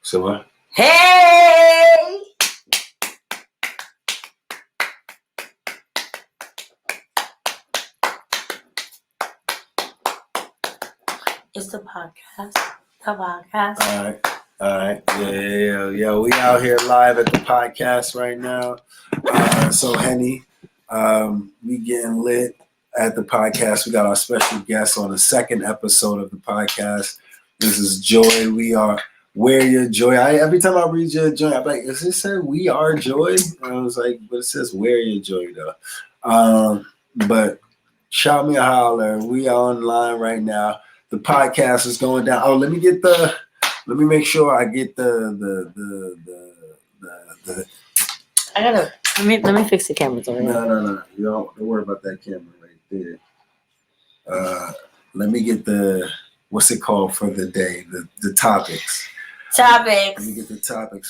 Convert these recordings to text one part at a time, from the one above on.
So what? Hey! It's the podcast. All right. Yeah. We out here live at the podcast right now. So Henny, we getting lit at the podcast. We got our special guest on the second episode of the podcast. This is Joy. We are Where Your Joy. Every time I read your Joy, I'm like, is it said We Are Joy? And I was like, but it says Where Your Joy though. But shout me a holler. We are online right now. The podcast is going down. Oh, let me make sure I get the I gotta let me fix the camera. No. You don't worry about that camera right there. Let me get the what's it called for the day? The topics. Let me get the topics.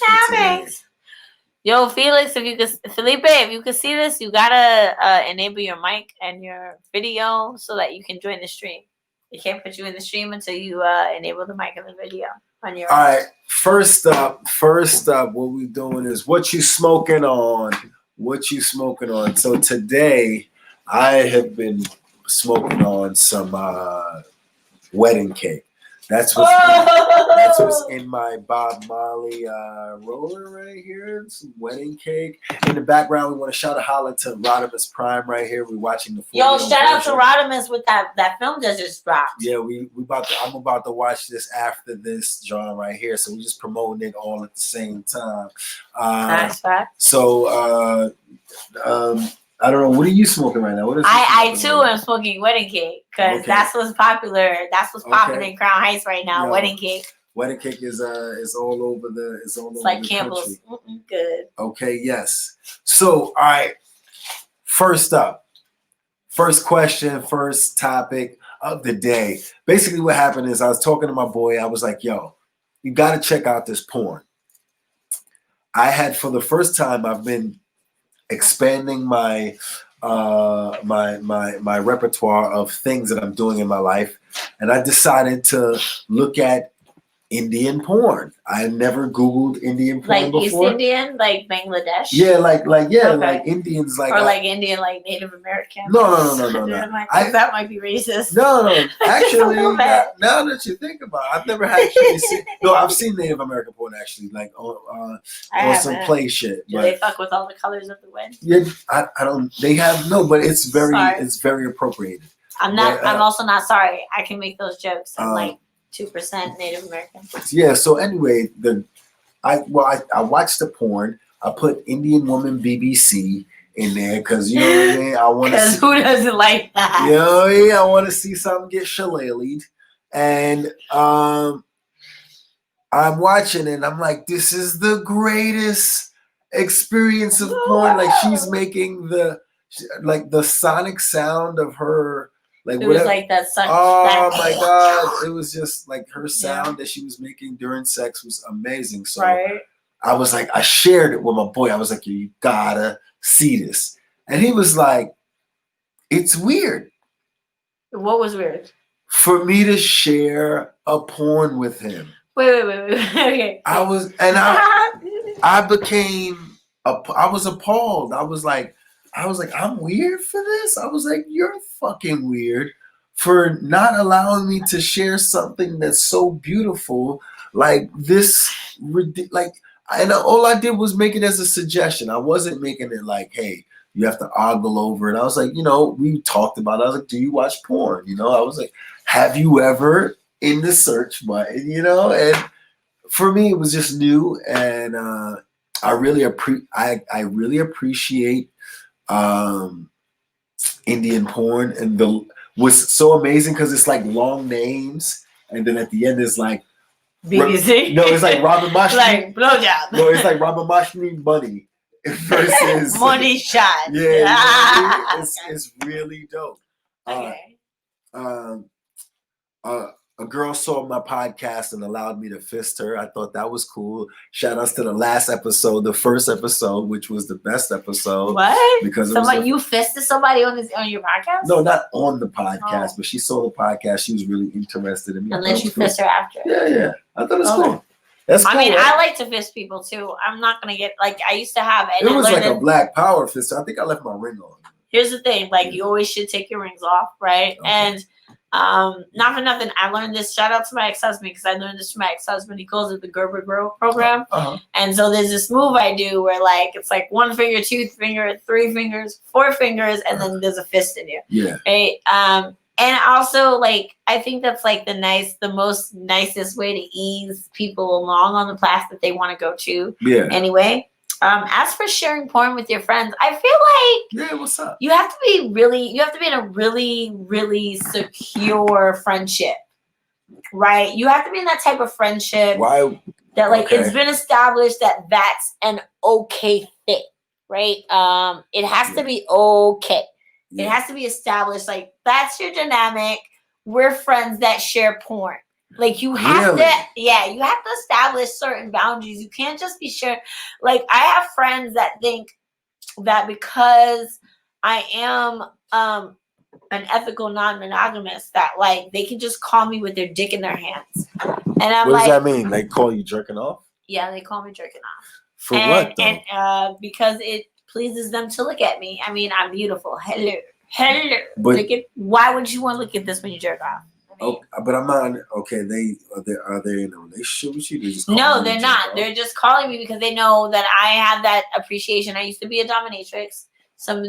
Yo, Felix, Felipe, if you could see this, you gotta enable your mic and your video so that you can join the stream. We can't put you in the stream until you enable the mic and the video on your. All right. First up, what we doing is what you smoking on. So today, I have been smoking on some wedding cake. That's what's in my Bob Marley roller right here. Some wedding cake. In the background, we want to shout a holler to Rodimus Prime right here. We're watching the Yo, shout out to Rodimus with that film that just dropped. Yeah, I'm about to watch this after this, John, right here. So we're just promoting it all at the same time. Nice fact. So I don't know. What are you smoking right now? What is I too am smoking wedding cake because that's what's popular. That's what's popular in Crown Heights right now. Wedding cake. Wedding cake is all over the. It's all over like the Campbell's. country. Good. Okay. Yes. So all right. First up, first question, first topic of the day. Basically, what happened is I was talking to my boy. I was like, "Yo, you got to check out this porn." I had for the first time. I've been expanding my my repertoire of things that I'm doing in my life, and I decided to look at Indian porn. I never Googled Indian porn before. East Indian, like Bangladesh. Yeah, like Indians, like Indian, like Native American. No. That might be racist. No. Actually, now that you think about it, I've never actually seen. No, I've seen Native American porn actually, like on some play shit. Do they fuck with all the colors of the wind? Yeah, I don't. They have no, but it's very appropriated. I'm also not sorry. I can make those jokes. I'm like 2% Native American. Yeah. So anyway, I watched the porn. I put Indian Woman BBC in there because you know what I mean. I want to. Because who doesn't like that? Yeah. I want to see something get shillelied, and I'm watching it. And I'm like, this is the greatest experience of porn. Like she's making the sonic sound of her. Like it was like that. Oh my God! It was just like her sound that she was making during sex was amazing. So I was like, I shared it with my boy. I was like, you gotta see this, and he was like, it's weird. What was weird? For me to share a porn with him. Wait. Okay. I was appalled. I was like, I'm weird for this. I was like, you're fucking weird for not allowing me to share something that's so beautiful like this. And all I did was make it as a suggestion. I wasn't making it like, hey, you have to ogle over it. I was like, we talked about it. I was like, do you watch porn? I was like, have you ever in the search button? And for me, it was just new, and I really appreciate Indian porn, and was so amazing because it's like long names, and then at the end is like BBC. No, it's like Robin Mashni. Like blowjob. No, it's like Robin Mashni money versus money shot. Yeah, it's really dope. Okay. A girl saw my podcast and allowed me to fist her. I thought that was cool. Shout outs to the last episode, the first episode, which was the best episode. What? Because you fisted somebody on your podcast? No, not on the podcast, but she saw the podcast. She was really interested in me. And then she fist her after. Yeah. I thought it was cool. That's cool. I mean, right? I like to fist people too. I'm not gonna get like I used to have. And it was like a black power fist. I think I left my ring on. Here's the thing, like you always should take your rings off, right? Okay. And not for nothing, I learned this. Shout out to my ex-husband because I learned this from my ex-husband. He calls it the Gerber Girl program. And so there's this move I do where like it's like 1 finger, 2 finger, 3 fingers, 4 fingers, and then there's a fist in you. Yeah. Right. And also, like, I think that's like the most nicest way to ease people along on the path that they want to go to. Yeah. Anyway, as for sharing porn with your friends, I feel like what's up? You have to be in a really, really secure friendship, right? You have to be in that type of friendship. Why? That like it's been established that that's an okay fit, right? It has to be okay. It has to be established, like, that's your dynamic. We're friends that share porn. Like, you have to, you have to establish certain boundaries. You can't just be sharing. Like, I have friends that think that because I am an ethical non-monogamous, that, like, they can just call me with their dick in their hands. And I'm what does that mean? They call you jerking off? Yeah, they call me jerking off. For what, though? And because it pleases them to look at me. I mean, I'm beautiful. Hello. But, why would you want to look at this when you jerk off? I mean, but I'm not okay. Are they in a relationship with you? No, they're not. They're just calling me because they know that I have that appreciation. I used to be a dominatrix. Some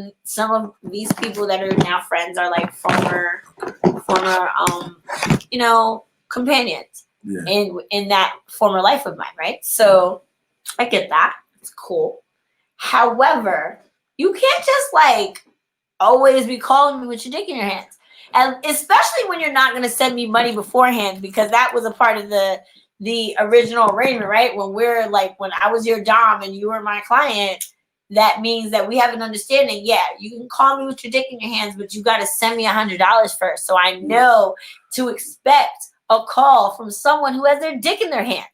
of these people that are now friends are like former companions in that former life of mine, right? So I get that. It's cool. However, you can't just like always be calling me with your dick in your hands. And especially when you're not going to send me money beforehand, because that was a part of the original arrangement, right? When I was your dom and you were my client, that means that we have an understanding. Yeah, you can call me with your dick in your hands, but you got to send me $100 first. So I know to expect a call from someone who has their dick in their hands.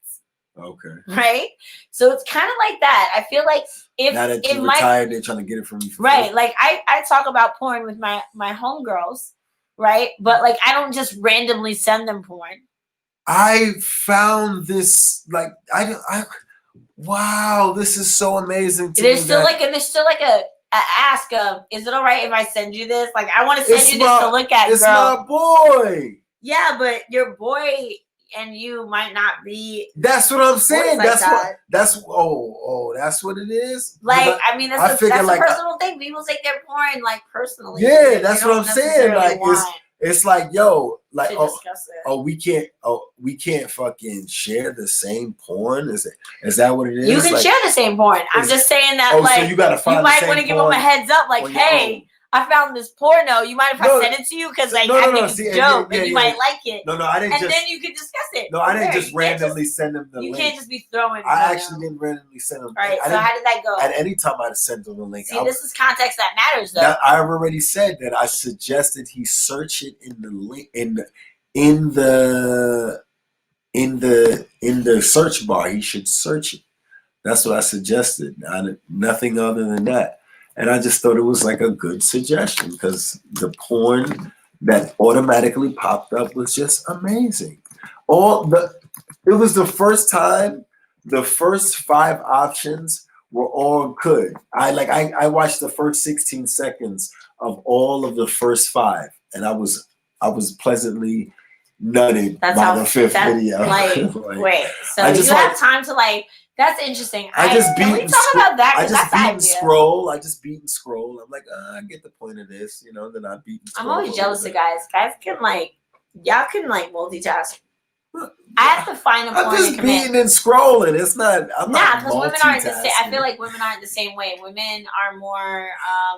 Okay. Right? So it's kind of like that. I feel like if you're retired, they're trying to get it from you. Right. Like I talk about porn with my homegirls, right? But like I don't just randomly send them porn. I found this wow, this is so amazing. There's still like a ask of, is it all right if I send you this? Like I want to send you this to look at, it's girl. It's my boy. Yeah, but your boy and you might not be. That's what I'm saying. Like that's what it is. Like I mean, that's a personal thing. People take their porn like personally. Yeah, that's what I'm saying. Like it's like, yo, like we can't fucking share the same porn. Is that what it is? You can share the same porn. I'm just saying that so you gotta find. You might want to give them a heads up, like, hey. I found this porno. You mind if I send it to you? Because like I think it's dope, and you might like it. No, I didn't. And then you can discuss it. No, I didn't just randomly send them the link. You can't just be throwing. I actually didn't randomly send them. All right. So how did that go? At any time, I'd send them the link. See, this is context that matters, though. I've already said that I suggested he search it in the link in the search bar. He should search it. That's what I suggested. Nothing other than that. And I just thought it was like a good suggestion because the porn that automatically popped up was just amazing. It was the first time the first 5 options were all good. I watched the first 16 seconds of all of the first 5, and I was pleasantly nutted by the 5th video. Wait, so you have time to like. That's interesting. I just beat and scroll. I just beat and scroll. I'm like, I get the point of this, then I beat and scroll. I'm always jealous of guys. Guys can y'all can multitask. I have to find a point. I'm just beating and scrolling. It's not. I'm not because women aren't the same. I feel like women aren't the same way. Women are more.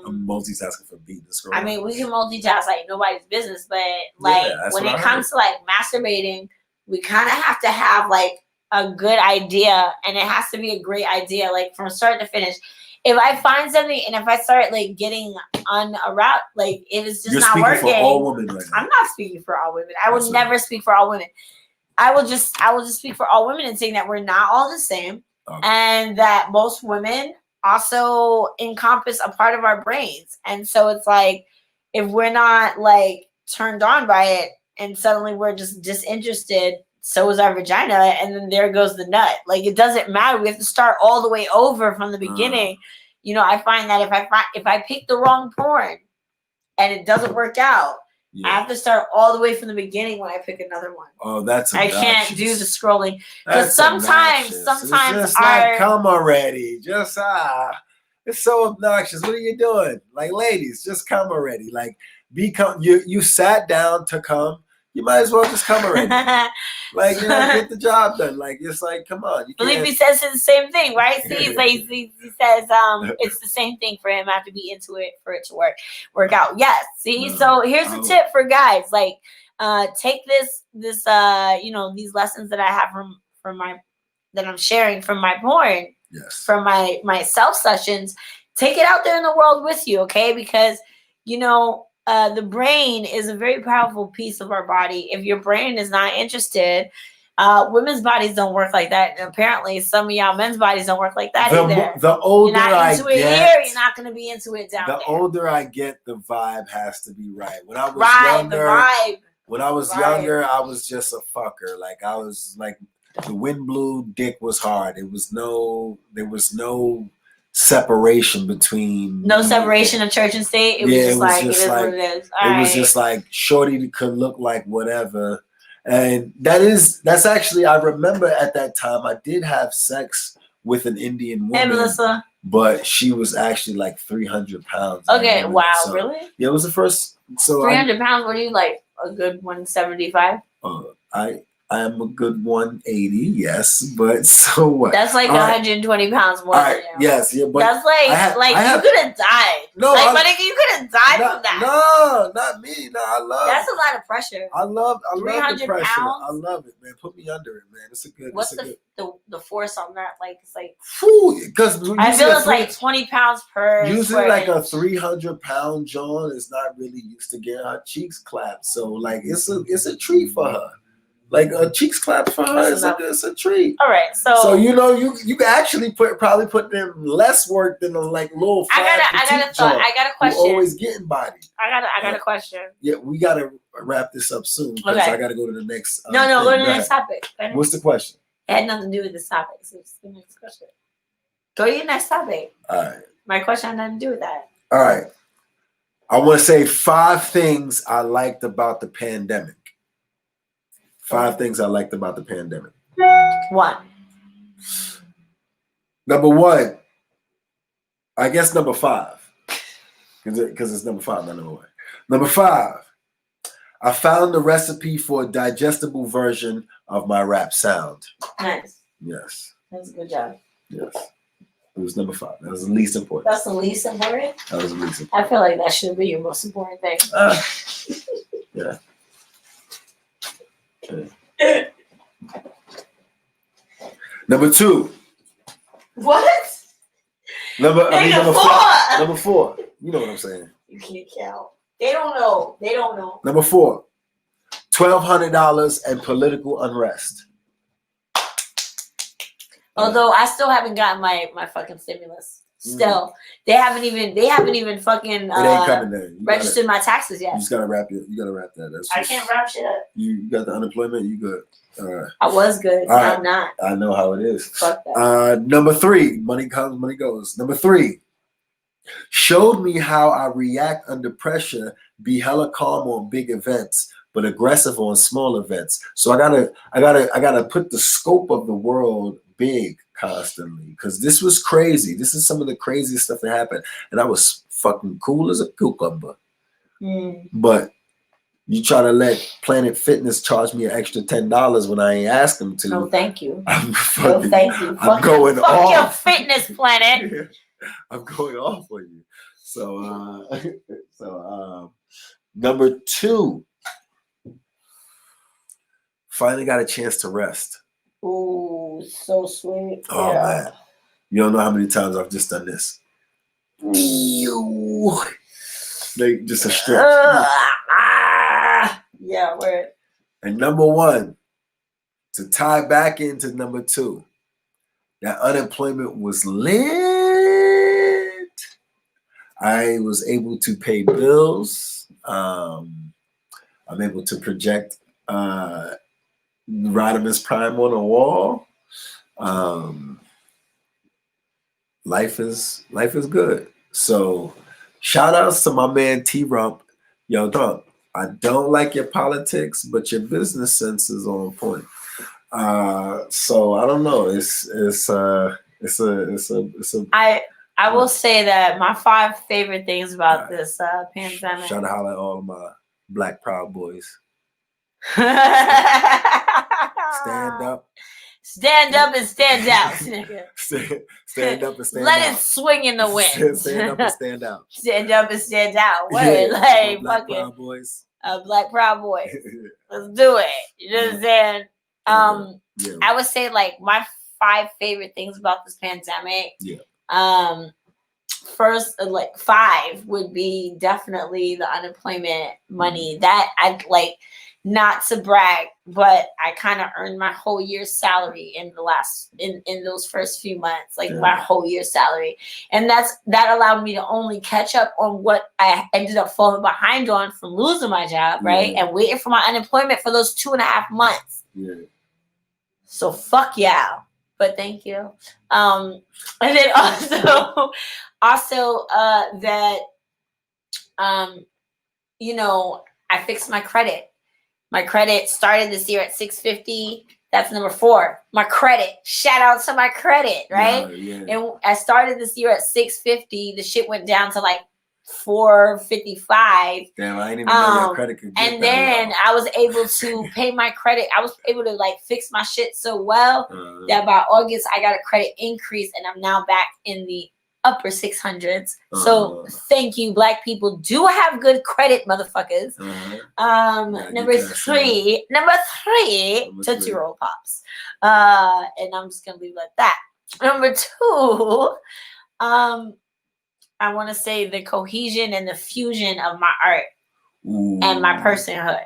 I'm multitasking for beating and scrolling. I mean, we can multitask like nobody's business, but like when it comes to like masturbating, we kind of have to have like a good idea, and it has to be a great idea, like from start to finish. If I find something and if I start like getting unaroused, like it is just not working. For all women right now. I'm not speaking for all women. I would never speak for all women. I will just speak for all women and saying that we're not all the same, and that most women also encompass a part of our brains. And so it's like if we're not like turned on by it, and suddenly we're just disinterested so is our vagina, and then there goes the nut. Like, it doesn't matter. We have to start all the way over from the beginning. You know, I find that if I pick the wrong porn and it doesn't work out, I have to start all the way from the beginning when I pick another one. Oh, that's obnoxious. I can't do the scrolling because sometimes it's just like, come already. Just it's so obnoxious. What are you doing? Like, ladies, just come already. Like, you sat down to come. You might as well just come already. Like, you know, get the job done. Like, it's like, come on. Felipe says the same thing, right? See, he says it's the same thing for him. I have to be into it for it to work out. Yes. See, so here's a tip for guys. Like, take this you know, these lessons that I have that I'm sharing from my porn, from my self sessions. Take it out there in the world with you, okay? Because, you know, the brain is a very powerful piece of our body. If your brain is not interested, women's bodies don't work like that. And apparently, some of y'all men's bodies don't work like that either. The older I get, here, you're not going to be into it down there. The older I get, the vibe has to be right. When I was younger, I was just a fucker. Like, I was like, the wind blew, dick was hard. There was no separation between separation of church and state. It was just like it is what it is. It was just like shorty could look like whatever. And that's actually, I remember at that time I did have sex with an Indian woman. Hey, Melissa. But she was actually like 300 pounds. Okay, wow, so, really? Yeah, it was the first. So 300 pounds. What are you, like a good 175? I am a good 180, yes, but so what? That's like 120 pounds more than you. Yes, yeah, but that's you could have died. No, you could have died from that. No, not me. No, I love. That's a lot of pressure. I love the pressure. Pounds? I love it, man. Put me under it, man. It's a good. What's the force on that? Like, it's like. Because I feel it's like 20 pounds per. Usually, like a 300-pound John is not really used to getting her cheeks clapped, so like it's a treat for her. Like a cheeks clap for her is a treat. All right, so you know you can actually probably put in less work than a like little. I got a question. Always getting body. I got a question. Yeah, we gotta wrap this up soon because I gotta go to the next. No, go to the next topic. What's the question? It had nothing to do with this topic, so it's the next question. Go to your next topic. All right. My question had nothing to do with that. All right. I want to say 5 things I liked about the pandemic. 5 things I liked about the pandemic. 1. Number 1. I guess number 5. Because it's number 5, not number 1. Number 5. I found the recipe for a digestible version of my rap sound. Nice. Yes. That's a good job. Yes. It was number 5. That was the least important. That's the least important? That was the least important. I feel like that should be your most important thing. Yeah. Number 2. What? Number 4. You know what I'm saying. You can't count. They don't know. Number 4. $1,200 and political unrest. Although I still haven't gotten my fucking stimulus. Still, they haven't even fucking registered my taxes yet. You just gotta wrap that. I can't wrap shit up. You got the unemployment. You good? All right. I was good. But I'm not. I know how it is. Fuck that. Number 3. Money comes, money goes. Number 3. Showed me how I react under pressure. Be hella calm on big events, but aggressive on small events. So I gotta put the scope of the world big constantly, because this was crazy. This is some of the craziest stuff that happened, and I was fucking cool as a cucumber. But you try to let Planet Fitness charge me an extra $10 when I ain't asked them to. No, thank you. Thank you. I'm going off. Fuck your Fitness Planet. I'm going off on you. So, number 2. Finally got a chance to rest. Ooh, so sweet. Oh man, you don't know how many times I've just done this. Like just a stretch. Yeah, word. And number 1, to tie back into number 2, that unemployment was lit. I was able to pay bills. I'm able to project Rodimus Prime on the wall. Life is good. So shout outs to my man T Rump. Yo, Rump, I don't like your politics, but your business sense is on point. So I don't know. I will say that my 5 favorite things about this pandemic. Shout out to holler at all of my Black Proud Boys. Stand up. Stand up and stand out, nigga. Stand up and stand Let out. Let it swing in the wind. Stand up and stand out. Stand up and stand out. What? Yeah, like Black fucking Proud Boys. Black Proud Boys. Let's do it. You know what I'm saying? Yeah. I would say like my 5 favorite things about this pandemic. Yeah. First, like 5 would be definitely the unemployment money. That I'd like, not to brag, but I kind of earned my whole year's salary in the last in those first few months, like my whole year's salary, and that allowed me to only catch up on what I ended up falling behind on from losing my job, right, and waiting for my unemployment for those 2.5 months. Yeah. So fuck yeah, but thank you. And then also that you know, I fixed my credit. My credit started this year at 650. That's number 4. My credit. Shout out to my credit, right? Yeah. And I started this year at 650. The shit went down to like 455. Damn, I didn't even know your credit could get and then I was able to pay my credit. I was able to like fix my shit so well that by August I got a credit increase, and I'm now back in the upper 600s. So thank you, Black people. Do have good credit, motherfuckers. Number three, Tootsie Roll Pops. And I'm just gonna leave it at that. Number 2, I want to say the cohesion and the fusion of my art and my personhood.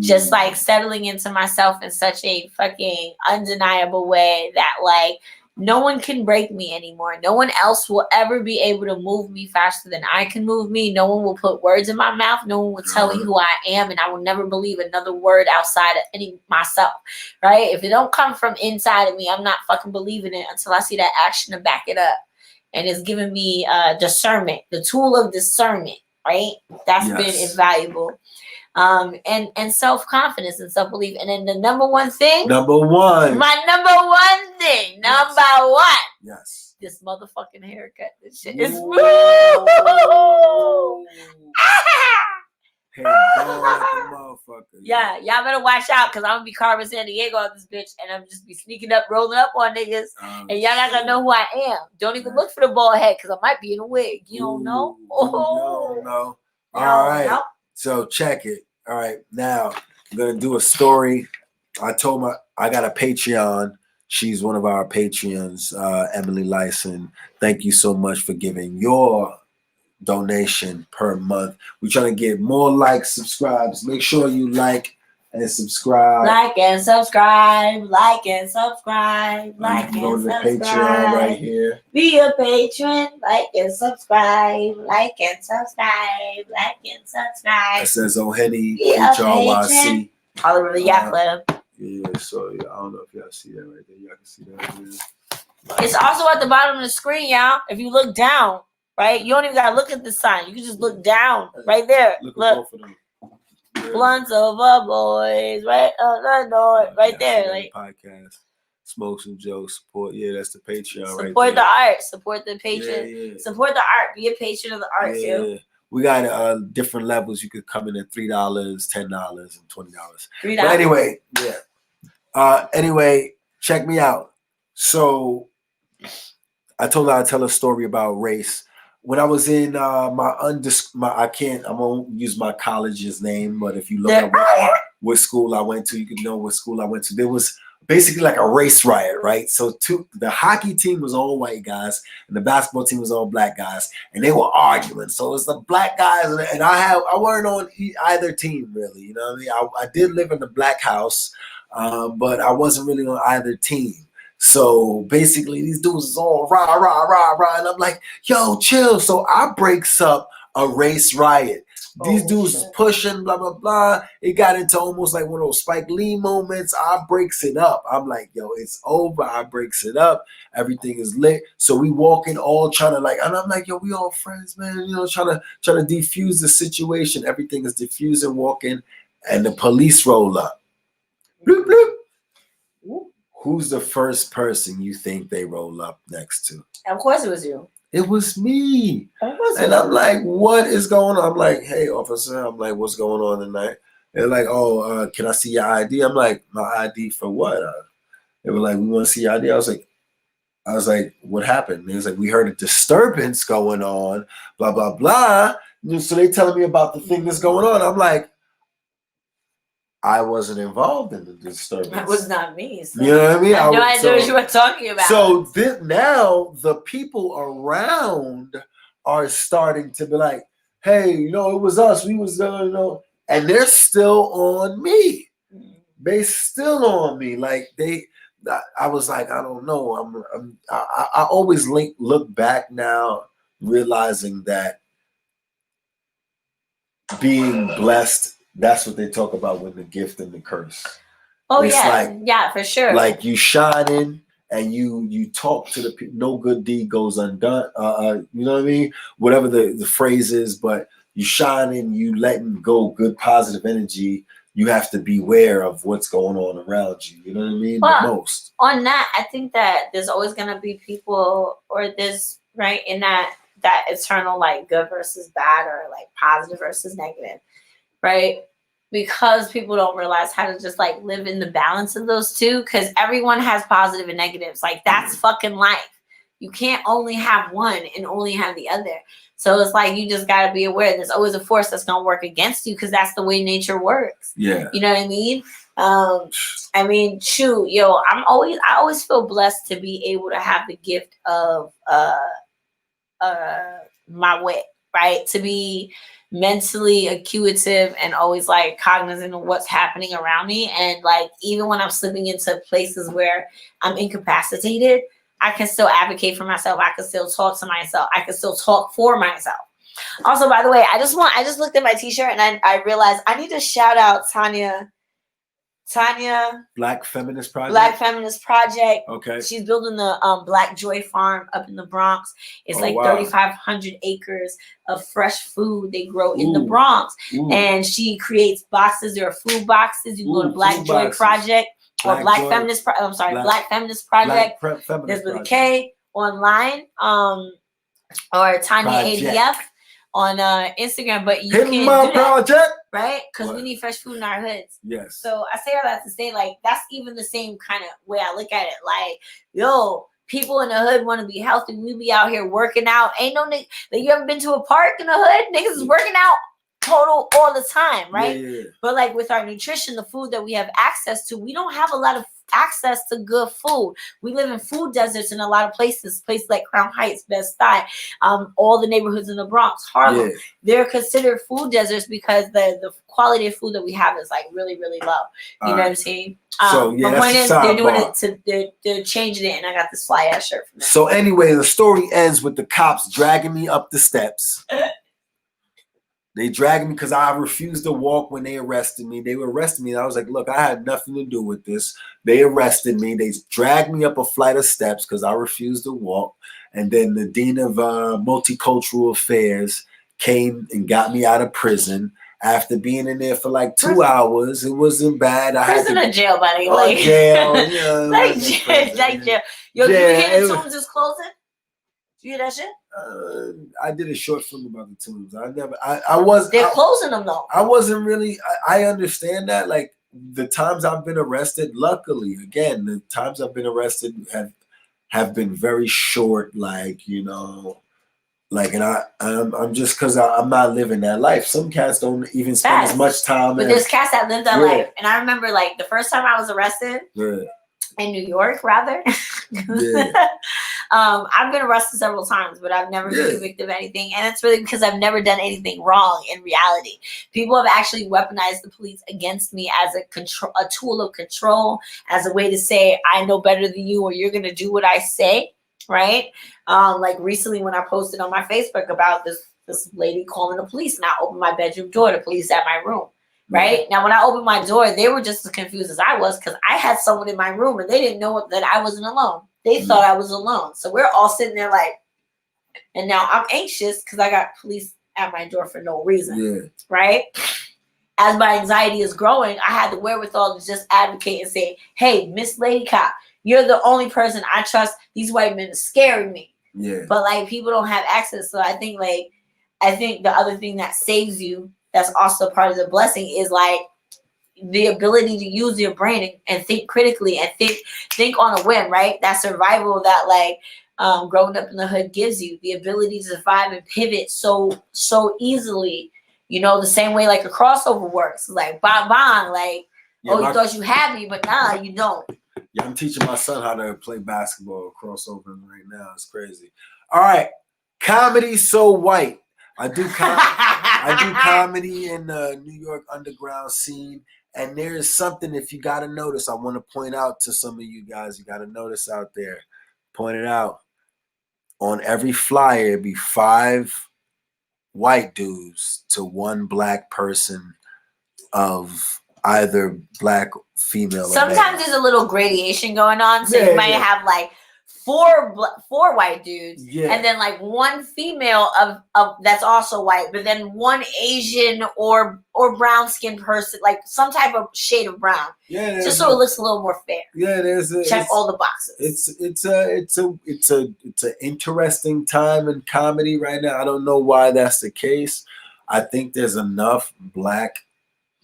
Just like settling into myself in such a fucking undeniable way that like no one can break me anymore. No one else will ever be able to move me faster than I can move me. No one will put words in my mouth. No one will tell me who I am, and I will never believe another word outside of myself, right? If it don't come from inside of me, I'm not fucking believing it until I see that action to back it up. And it's giving me discernment, the tool of discernment, right? That's been invaluable. And self-confidence and self-belief. And then the number one thing. My number one thing. Number 1. Yes. This motherfucking haircut. This shit is smooth. Hey, motherfucker. Yeah, y'all better watch out, because I'm gonna be Carmen San Diego on this bitch, and I'm just be sneaking up, rolling up on niggas, and y'all not gonna know who I am. Don't even look for the bald head, because I might be in a wig. You don't know. No. All right. So check it. All right. Now I'm gonna do a story. I got a Patreon. She's one of our Patreons, Emily Lyson. Thank you so much for giving your donation per month. We're trying to get more likes, subscribes. Make sure you like and subscribe. Like and subscribe. Like and subscribe. Like and go to the subscribe. Patreon right here. Be a patron. Like and subscribe. Like and subscribe. Like and subscribe. It says OheneCornelius. Harlemriveryachtclub. Yeah, so I don't know if y'all see that right there. Y'all can see that. It's also at the bottom of the screen, y'all. If you look down, right? You don't even gotta look at the sign. You can just look down right there. Look. Both of them. Yeah. Blunts over boys, right? Right there. Like podcast. Smoke some jokes. Support. Yeah, that's the Patreon. Support the art. Support the patron. Yeah. Support the art. Be a patron of the art too. We got different levels. You could come in at $3, $10, and $20. $3. But anyway, anyway, check me out. So I told her I'd tell a story about race. When I was in I won't use my college's name, but if you look up what school I went to, you can know what school I went to. There was basically like a race riot, right? So the hockey team was all white guys, and the basketball team was all black guys, and they were arguing. So it's the black guys, and I weren't on either team really. You know what I mean? I did live in the black house, but I wasn't really on either team. So basically, these dudes is all rah, rah, rah, rah. And I'm like, yo, chill. So I breaks up a race riot. These dudes is pushing, blah, blah, blah. It got into almost like one of those Spike Lee moments. I breaks it up. I'm like, yo, it's over. I breaks it up. Everything is lit. So we walking all trying to like, and I'm like, yo, we all friends, man. You know, trying to defuse the situation. Everything is diffusing, walking, and the police roll up. Bloop, bloop. Who's the first person you think they roll up next to? Of course it was you. It was me. And I'm like, what is going on? I'm like, hey, officer. I'm like, what's going on tonight? They're like, oh, can I see your ID? I'm like, my ID for what? They were like, we want to see your ID. I was like, what happened? They was like, we heard a disturbance going on, blah, blah, blah. So they telling me about the thing that's going on. I'm like, I wasn't involved in the disturbance. That was not me. So. You know what I mean? I had no idea what you were talking about. So now the people around are starting to be like, hey, you know, it was us. We was, you know, and they're still on me. They still on me. Like I was like, I don't know. I always look back now, realizing that being blessed, that's what they talk about with the gift and the curse. Oh, it's yeah, for sure. Like you shining and you talk to the people. No good deed goes undone. You know what I mean? Whatever the phrase is, but you shining, you letting go good positive energy. You have to beware of what's going on around you. You know what I mean? Well, the most. On that, I think that there's always gonna be people, or there's right in that eternal like good versus bad, or like positive versus negative. Right? Because people don't realize how to just like live in the balance of those two, because everyone has positive and negatives. Like that's fucking life. You can't only have one and only have the other. So it's like you just got to be aware there's always a force that's going to work against you, because that's the way nature works. Yeah. You know what I mean? I mean, shoot, yo, I always feel blessed to be able to have the gift of my wit, right? To be mentally acuitive and always like cognizant of what's happening around me. And like, even when I'm slipping into places where I'm incapacitated, I can still advocate for myself. I can still talk to myself. I can still talk for myself. Also, by the way, I just looked at my t-shirt and I realized I need to shout out Tanya, Black Feminist Project. Okay. She's building the Black Joy Farm up in the Bronx. It's 3,500 acres of fresh food they grow in the Bronx. And she creates boxes. There are food boxes. You can go to Black Joy Project or Black Feminist Project. There's with a K online, or Tanya ADF on Instagram. But you can do that, right? Because we need fresh food in our hoods. Yes. So I say all that to say, like, that's even the same kind of way I look at it. Like, yo, people in the hood want to be healthy. We be out here working out. Ain't no nigga. Like, you ever been to a park in the hood? Niggas is working out total all the time, right? Yeah. But like with our nutrition, the food that we have access to, we don't have a lot of access to good food. We live in food deserts in a lot of places like Crown Heights, Bed-Stuy, all the neighborhoods in the Bronx, Harlem. Yeah. They're considered food deserts because the quality of food that we have is like really, really low. You know what I'm saying? So yeah, my point is they're doing it they're changing it, and I got this fly ass shirt from them. So anyway, the story ends with the cops dragging me up the steps. They dragged me because I refused to walk when they arrested me. They arrested me, and I was like, look, I had nothing to do with this. They arrested me. They dragged me up a flight of steps because I refused to walk. And then the dean of multicultural affairs came and got me out of prison after being in there for like 2 hours. It wasn't bad. Prison or jail, buddy? Like jail. Yeah, like jail. Yo, did you hear the Tombs is closing? You hear that shit? I did a short film about the Tombs. They're closing them though. I wasn't really. I understand that. Like the times I've been arrested, luckily, again, the times I've been arrested have been very short. Like, you know, like, and I'm just because I'm not living that life. Some cats don't even spend as much time. But there's cats that live that life, and I remember like the first time I was arrested. Yeah. In New York, rather. Yeah. I've been arrested several times, but I've never been convicted of anything. And it's really because I've never done anything wrong in reality. People have actually weaponized the police against me as a tool of control, as a way to say, I know better than you, or you're going to do what I say, right? Like recently when I posted on my Facebook about this this lady calling the police, and I opened my bedroom door. The police at my room. Right? Now, when I opened my door, they were just as confused as I was because I had someone in my room and they didn't know that I wasn't alone. They thought I was alone. So we're all sitting there like, and now I'm anxious because I got police at my door for no reason. Yeah. Right? As my anxiety is growing, I had the wherewithal to just advocate and say, hey, Miss Lady Cop, you're the only person I trust. These white men are scaring me. Yeah. But like people don't have access. So I think the other thing that saves you, that's also part of the blessing, is like the ability to use your brain and think critically and think on a whim, right? That survival that like growing up in the hood gives you, the ability to survive and pivot so easily, you know, the same way like a crossover works. Like bang bang, like you thought you had me, but nah, you don't. Yeah, I'm teaching my son how to play basketball crossover right now. It's crazy. All right, comedy so white. I do comedy in the New York underground scene, and there is something, if you got to notice, I want to point out to some of you guys, you got to notice out there, point it out. On every flyer, it'd be 5 white dudes to 1 black person of either black, female, sometimes or male. There's a little gradation going on, so you might have like 4 white dudes, and then like 1 female of that's also white, but then 1 Asian or brown skinned person, like some type of shade of brown, just so it looks a little more fair. Yeah, check all the boxes. It's an interesting time in comedy right now. I don't know why that's the case. I think there's enough black,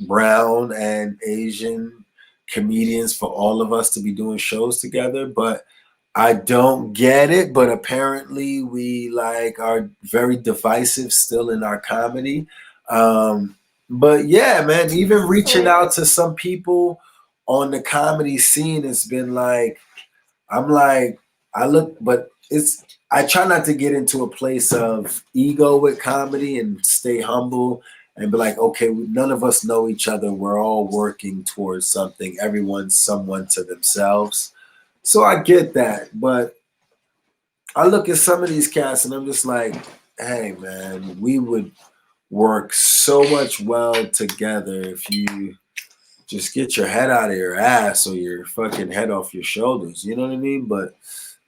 brown, and Asian comedians for all of us to be doing shows together, but I don't get it. But apparently we like are very divisive still in our comedy. But yeah, man, even reaching out to some people on the comedy scene has been like, I try not to get into a place of ego with comedy and stay humble and be like, okay, none of us know each other. We're all working towards something. Everyone's someone to themselves. So I get that. But I look at some of these cats and I'm just like, hey, man, we would work so much well together if you just get your head out of your ass or your fucking head off your shoulders. You know what I mean? But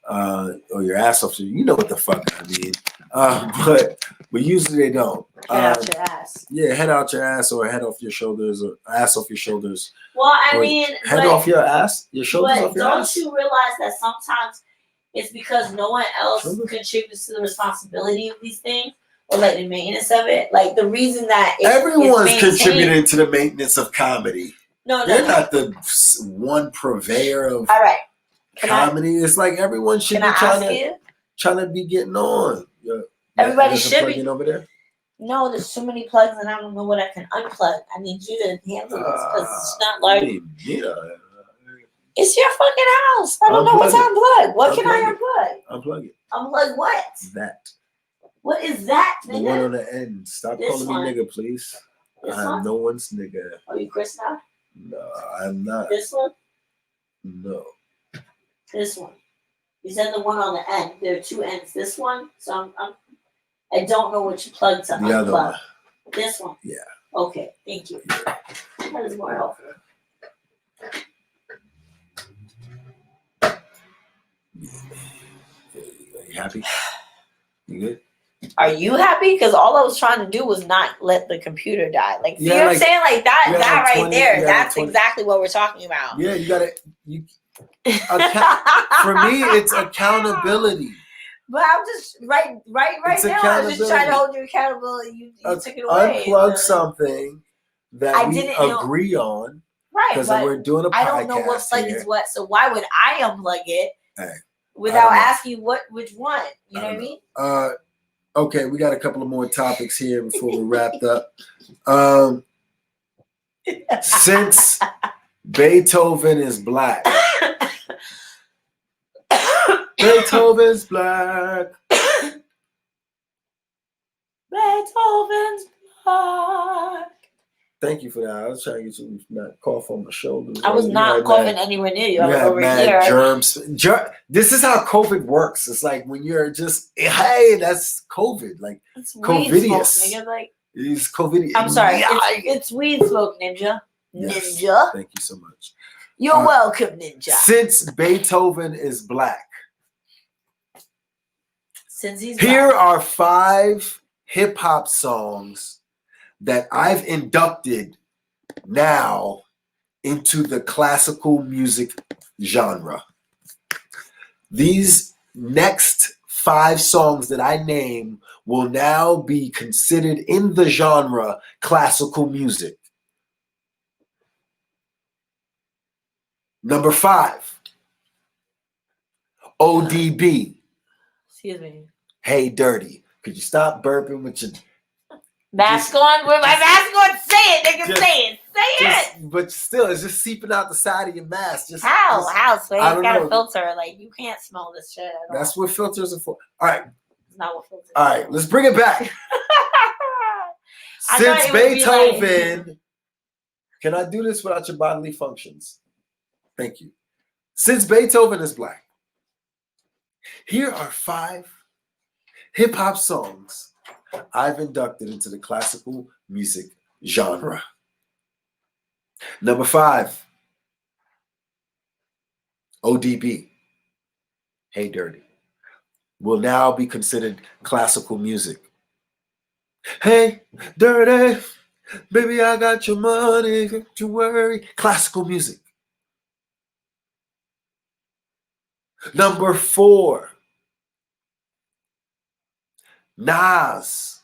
or your ass off your, you know what the fuck I mean. But usually they don't. Head out your ass. Yeah, head out your ass or head off your shoulders or ass off your shoulders. Well, I mean, head off your ass, your shoulders off your ass. Don't you realize that sometimes it's because no one else contributes to the responsibility of these things or like the maintenance of it? Like the reason that everyone's contributing to the maintenance of comedy. No, they're not the one purveyor of comedy. It's like everyone should be trying to be getting on. Everybody should be over there. No, there's too many plugs, and I don't know what I can unplug. I need you to handle this because it's not like it's your fucking house. I don't know what's unplugged. What can I unplug? Unplug it. Unplug what? That. What is that? The one on the end. Stop calling me nigga, please. I'm no one's nigga. Are you Chris now? No, I'm not. This one? No. This one. You said the one on the end. There are 2 ends. This one. So I don't know what you plugged to unplug. The other one. This one. Yeah. Okay. Thank you. That is more helpful. You happy? You good? Are you happy? Because all I was trying to do was not let the computer die. Like, you know what I'm saying? Like that right 20, there. That's 20. Exactly what we're talking about. Yeah, you gotta. For me, it's accountability. But I'm just right now. I'm just trying to hold you accountable. You took it away. Unplug something that we agree on. Right, because we're doing a podcast. I don't know what plug is what, so why would I unplug it without asking which one? You know what I mean? Okay, we got a couple of more topics here before we're wrapped up. Since Beethoven is black. Beethoven's black. Beethoven's black. Thank you for that. I was trying to get you not cough on my shoulders. I was not coughing anywhere near you. I was over here. Germs. This is how COVID works. It's like when you're just, hey, that's COVID. Like, it's COVIDious. It's COVID. I'm sorry. It's weed smoke, Ninja. Yes. Ninja. Thank you so much. You're welcome, Ninja. Since Beethoven is black. Since he's Here black. are 5 hip-hop songs that I've inducted now into the classical music genre. These next 5 songs that I name will now be considered in the genre classical music. Number 5, ODB. Excuse me. Hey Dirty. Could you stop burping with your mask on? With my mask on? Say it, nigga. Say it. But still, it's just seeping out the side of your mask. How? So it's got know. a filter. Like, you can't smell this shit at all. That's what filters are for. All right. It's not what filters are. All right, let's bring it back. Since Beethoven, can I do this without your bodily functions? Thank you. Since Beethoven is black, here are 5 hip-hop songs I've inducted into the classical music genre. Number 5, ODB, Hey Dirty, will now be considered classical music. Hey Dirty, baby, I got your money, don't you worry. Classical music. Number 4, Nas,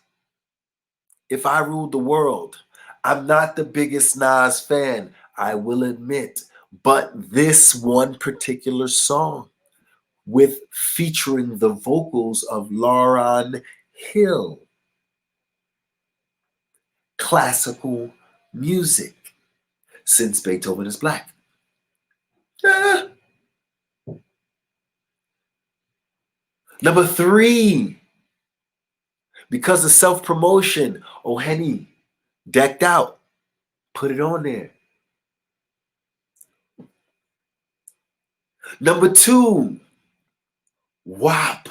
If I Ruled the World. I'm not the biggest Nas fan, I will admit, but this one particular song with featuring the vocals of Lauryn Hill. Classical music, since Beethoven is black. Number 3, because of self-promotion, Ohene, Decked Out, put it on there. Number 2, WAP,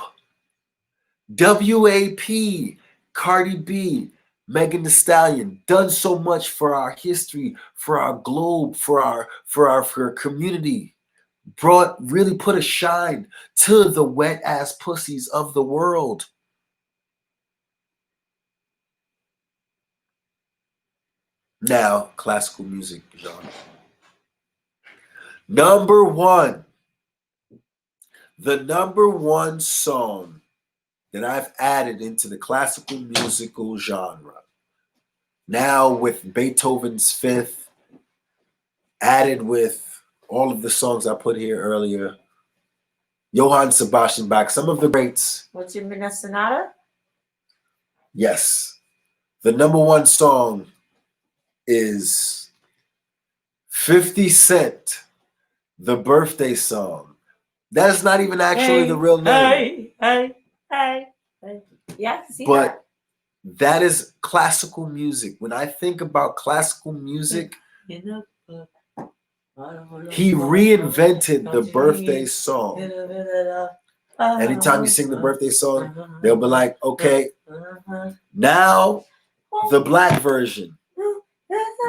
WAP, Cardi B, Megan Thee Stallion, done so much for our history, for our globe, for our community. Really put a shine to the wet ass pussies of the world. Now, classical music genre. Number 1, the number 1 song that I've added into the classical musical genre. Now with Beethoven's 5th, added with all of the songs I put here earlier. Johann Sebastian Bach, some of the greats. What's your Minute Sonata? Yes. The number 1 song is 50 Cent, The Birthday Song. That is not even actually the real name. Hey. Yeah, I can see but that is classical music. When I think about classical music, he reinvented the birthday song. Anytime you sing the birthday song, they'll be like, okay, now the black version.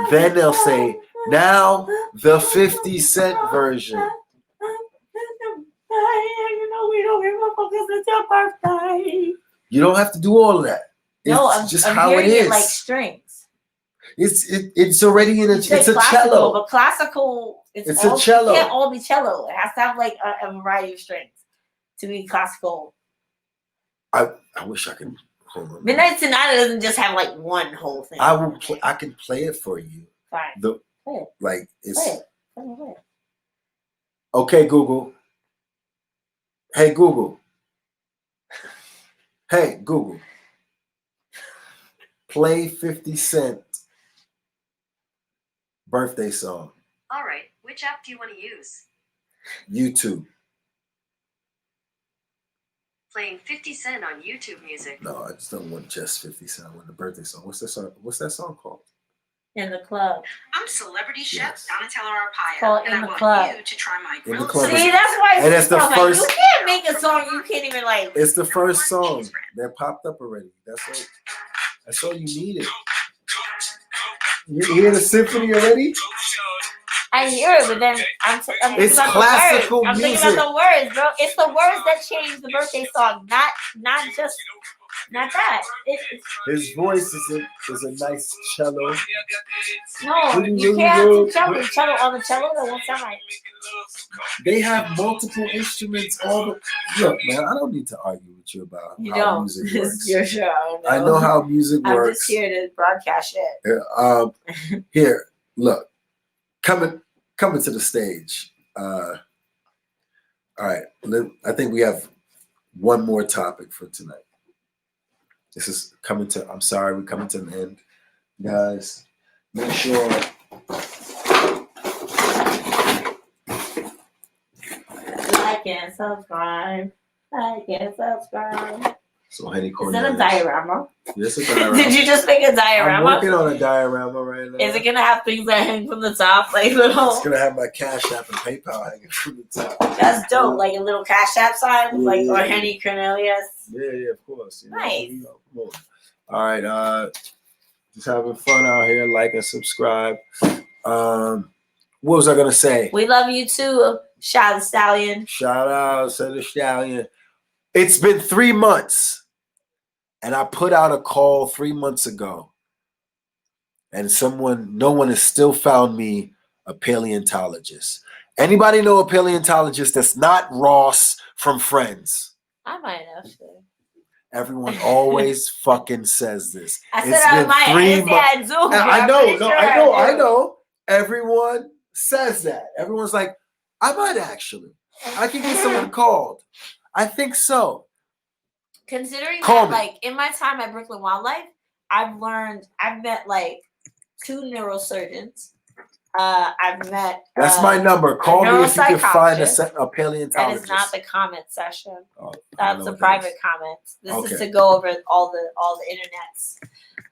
Then they'll say, now the 50 Cent version. You don't have to do all of that. It's just how it is. Like strings. It's already in it's a cello. But classical, it's a cello. It can't all be cello. It has to have like a variety of strings to be classical. I wish I could. Hold on. Midnight Sonata doesn't just have like one whole thing. I can play it for you. Fine. Play it. Like it's. Play it. Okay, Google. Hey Google. Hey Google. Play 50 Cent birthday song. All right. Which app do you want to use? YouTube. Playing 50 Cent on YouTube Music. No, I just don't want just 50 Cent. I want the birthday song. What's that song called? In the club. I'm celebrity chef Yes. Donatella Call Arpaio, it and in I the want club. you to try my In the grilled club. See, that's why And it's the like, first- you can't make a song you can't even like. It's the first song that popped up already. That's all you needed. You hear the symphony already? I hear it, but then I'm thinking It's about classical the words. I'm thinking music. about the words, bro. It's the words that change the birthday song, not that. His voice is a nice cello. No, you can't have two cello on the cello. That won't sound right. They have multiple instruments. Look, man, I don't need to argue with you about You how don't. music works. You're sure. I know how music I'm works. just here to broadcast it. Here, look, coming to the stage. All right, I think we have one more topic for tonight. This is coming to. I'm sorry, we're coming to an end, guys. Make sure. Like and subscribe. Like and subscribe. So, Henny Is Cornelius. it a diorama? Yes, a diorama. Did you just make a I'm diorama? working on a diorama right now. Is it gonna have things that hang from the top, like little? It's gonna have my Cash App and PayPal hanging from the top. That's dope, like a little Cash App sign, with like Yeah. ohenecornelius. Yeah, of course. Nice. Come on. All right, just having fun out here. Like and subscribe. What was I gonna say? We love you too, Shy the Stallion. Shout out to the Stallion. It's been 3 months, and I put out a call 3 months ago, and no one has still found me a paleontologist. Anybody know a paleontologist that's not Ross from Friends? I might have to. Everyone always fucking says this. I said It's I been might. 3 months. I do. I know. Everyone says that. Everyone's like, I might actually. I can get someone called. I think so. Considering Call that, me. like in my time at Brooklyn Wildlife, I've met like 2 neurosurgeons. I've met. That's my number. Call me if you can find a That paleontologist. is not the comment session. Oh, I That's know a what that private is. comment. This is Okay. to go over all the internets.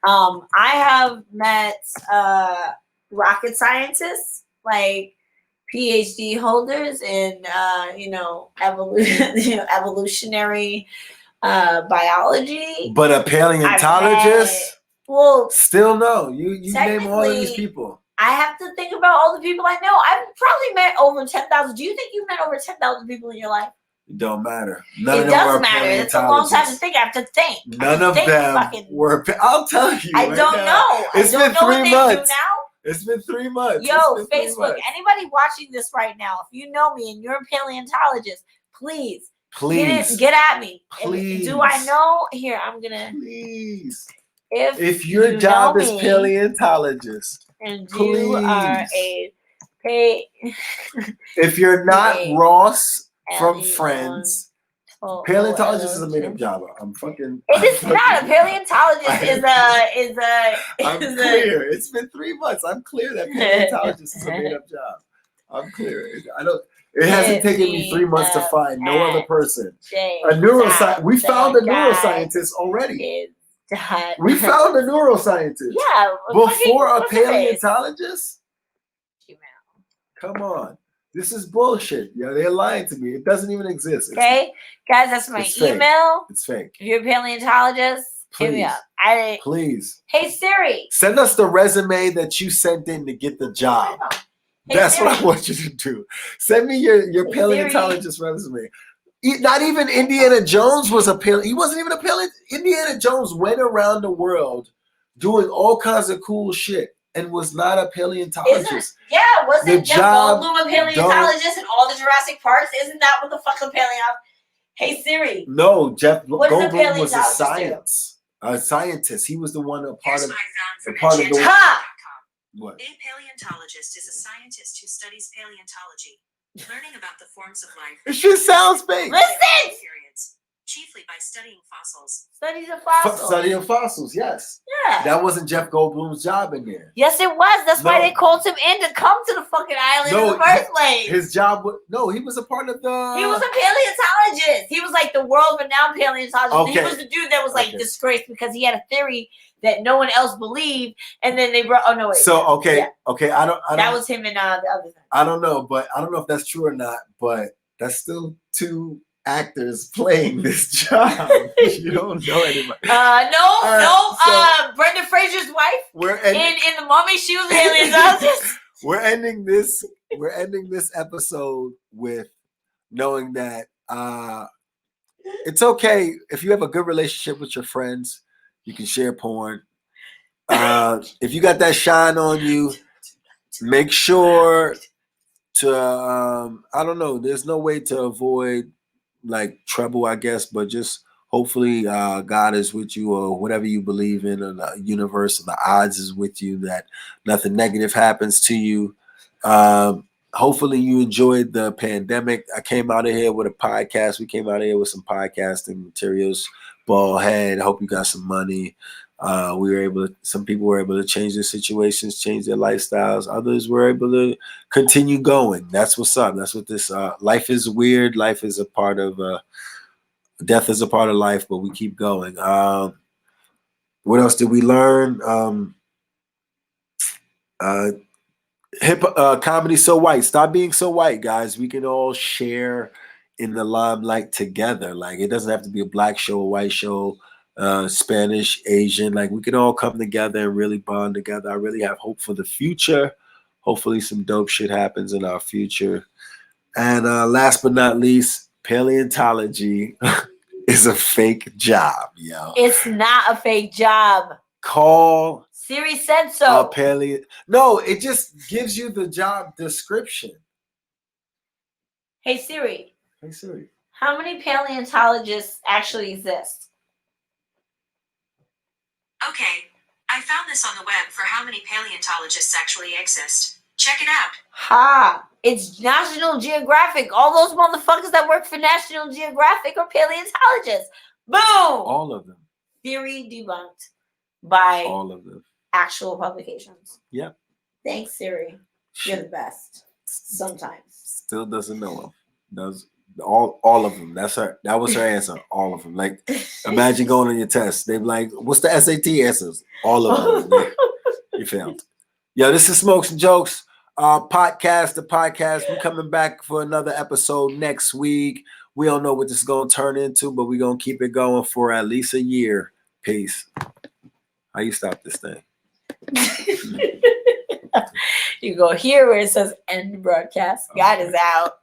I have met rocket scientists, like PhD holders in evolutionary biology. But a paleontologist? Well, Still no. You name all of these technically, people. I have to think about all the people I know. I've probably met over 10,000. Do you think you've met over 10,000 people in your life? It don't matter. None It of them does were matter. It's a long time to paleontologists. think. I have to think. None of them were. I'll tell you. I right don't now. know. It's I don't been know what 3 they months. do now. It's been 3 months. Yo, It's been 3 Facebook, months. anybody watching this right now, if you know me and you're a paleontologist, please Please. get at me. Please. Do I know? Here, I'm gonna. Please. If your you job know is me paleontologist, and you are please. If you're not Ross from Ellie Friends, on- paleontologist is a made up job. I'm fucking. It is not. A paleontologist I'm clear. It's been 3 months. I'm clear that paleontologist is a made up job. I'm clear. It hasn't taken me 3 months to find no other person. A neuroscientist. We found a neuroscientist already. We found a neuroscientist. Yeah. Before a what's her face? paleontologist? Come on. This is bullshit. Yeah, they're lying to me. It doesn't even exist. Okay, guys, that's my it's fake. email. It's fake. If you're a paleontologist, hit me up. Please. Hey Siri. Send us the resume that you sent in to get the job. Hey, That's Siri. what I want you to do. Send me your Hey, paleontologist resume. Not even Indiana Jones was a he wasn't even a paleontologist. Indiana Jones went around the world doing all kinds of cool shit and was not a paleontologist. Wasn't Jeff Goldblum a paleontologist in all the Jurassic Parks? Isn't that what the fuck a paleontologist? Hey Siri. No, Jeff What does a Goldblum was a paleontologist scientist. He was the one a part Here's of what I found from part of the Bandcamp.com. what? A paleontologist is a scientist who studies paleontology, learning about the forms of life. It just sounds fake. Listen! Periods, chiefly by studying fossils. Studies of fossils. Study of fossils, yes. Yeah. That wasn't Jeff Goldblum's job in there. Yes, it was. That's why No. they called him in to come to the fucking island in the first place. His job was he was a part of the. He was a paleontologist. He was like the world renowned paleontologist. Okay. He was the dude that was like disgraced because he had a theory that no one else believed, and then they brought. Oh no, wait. So okay, Yeah. okay. I don't. That was him and the other thing. I don't know, but I don't know if that's true or not. But that's still two actors playing this job. You don't know anybody. No. Brendan Fraser's wife. We're In the Mummy, she was paleontologist. we're ending this. We're ending this episode with knowing that it's okay if you have a good relationship with your friends. You can share porn. If you got that shine on you, make sure to I don't know. There's no way to avoid like trouble, I guess, but just hopefully God is with you, or whatever you believe in, or the universe, or the odds is with you, that nothing negative happens to you. Hopefully you enjoyed the pandemic. I came out of here with a podcast. We came out of here with some podcasting materials. Ball head. I hope you got some money. Some people were able to change their situations, change their lifestyles. Others were able to continue going. That's what's up. That's what this, life is weird. Life is a part of, death is a part of life, but we keep going. What else did we learn? Comedy so white. Stop being so white, guys. We can all share in the limelight together. Like, it doesn't have to be a black show, a white show, Spanish, Asian. Like, we can all come together and really bond together. I really have hope for the future. Hopefully some dope shit happens in our future. And last but not least, paleontology is a fake job, yo. It's not a fake job. Call Siri said so. No, it just gives you the job description. Hey Siri. Hey Siri. How many paleontologists actually exist? Okay, I found this on the web for how many paleontologists actually exist. Check it out. Ha! It's National Geographic. All those motherfuckers that work for National Geographic are paleontologists. Boom! All of them. Theory debunked by all of them. Actual publications. Yep. Thanks, Siri. You're the best. Sometimes. Still doesn't know them. Does all of them. That was her answer. All of them. Like, imagine going on your test. They're like, what's the SAT answers? All of them. You failed. Yo, this is Smokes and Jokes. Podcast. We're coming back for another episode next week. We don't know what this is going to turn into, but we're going to keep it going for at least a year. Peace. How you stop this thing? You go here where it says end broadcast. God is out.